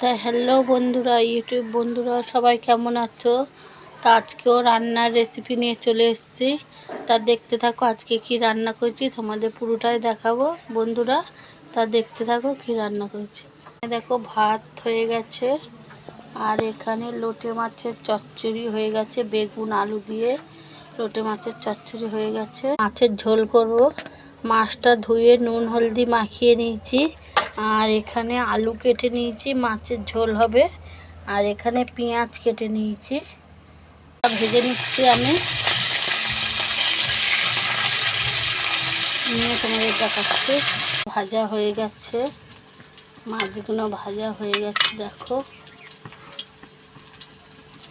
তা হ্যালো বন্ধুরা, ইউটিউব বন্ধুরা সবাই কেমন আছো? তা আজকেও রান্নার রেসিপি নিয়ে চলে এসেছি। তা দেখতে থাকো আজকে কি রান্না করছি, তোমাদের পুরোটাই দেখাবো বন্ধুরা। তা দেখতে থাকো কি রান্না করছি। দেখো ভাত হয়ে গেছে, আর এখানে লোটে মাছের চচ্চড়ি হয়ে গেছে, বেগুন আলু দিয়ে লোটে মাছের চচ্চড়ি হয়ে গেছে। মাছের ঝোল করব, মাছটা ধুয়ে নুন হলদি মাখিয়ে নিয়েছি। আর এখানে আলু কেটে নিয়েছি, মাছের ঝোল হবে। আর এখানে পেঁয়াজ কেটে নিয়েছি, ভেজে নিচ্ছি আমি, নিয়ে তোমাদের দেখাচ্ছি। ভাজা হয়ে গেছে, মাছগুলো ভাজা হয়ে গেছে দেখো।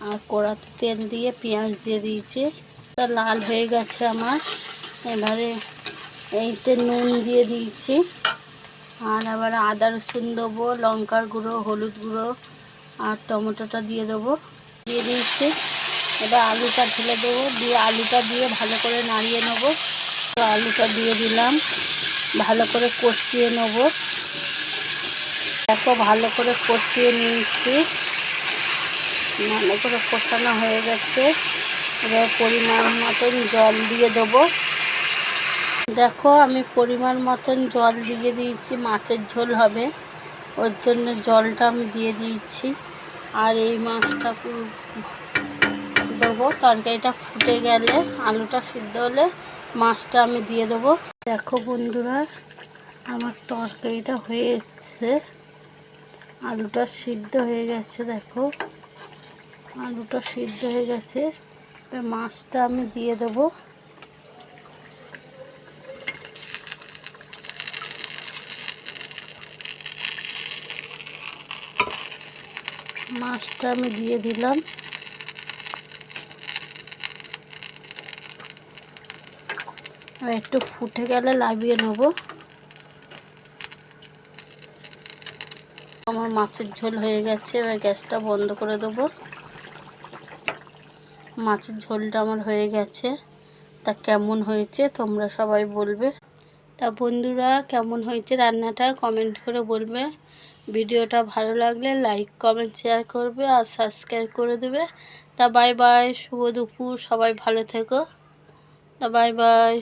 আর কড়াতে তেল দিয়ে পেঁয়াজ দিয়ে দিয়েছি, তা লাল হয়ে গেছে আমার। এবারে এইতে নুন দিয়ে দিয়েছি, আর আবার আদা রসুন দেবো, লঙ্কার গুঁড়ো, হলুদ গুঁড়ো, আর টমেটোটা দিয়ে দেবো, দিয়ে দিয়েছি। এবার আলুটা ঢেলে দেবো, দিয়ে আলুটা দিয়ে ভালো করে নাড়িয়ে নেবো। তো আলুটা দিয়ে দিলাম, ভালো করে কষিয়ে নেবো। দেখো ভালো করে কষিয়ে নিয়েছি, ভালো করে কষানো হয়ে গেছে। এবার পরিমাণ মতন জল দিয়ে দেবো। দেখো আমি পরিমাণ মতন জল দিয়ে দিয়েছি, মাছের ঝোল হবে ওর জন্য জলটা আমি দিয়ে দিয়েছি। আর এই মাছটা দেবো, তরকারিটা ফুটে গেলে, আলুটা সিদ্ধ হলে মাছটা আমি দিয়ে দেবো। দেখো বন্ধুরা আমার তরকারিটা হয়ে এসছে, আলুটা সিদ্ধ হয়ে গেছে। দেখো আলুটা সিদ্ধ হয়ে গেছে, মাছটা আমি দিয়ে দেবো। মাছটা আমি দিয়ে দিলাম। একটু ফুটে গেলে নামিয়ে নেব। আমার মাছের ঝোল হয়ে গেছে, এবার গ্যাসটা বন্ধ করে দেবো। মাছের ঝোলটা আমার হয়ে গেছে। তা কেমন হয়েছে তোমরা সবাই বলবে। তা বন্ধুরা কেমন হয়েছে রান্নাটা কমেন্ট করে বলবে। ভিডিওটা ভালো লাগলে লাইক কমেন্ট শেয়ার করবে, আর সাবস্ক্রাইব করে দেবে। তা বাই বাই, শুভ দুপুর, সবাই ভালো থেকো। তা বাই বাই।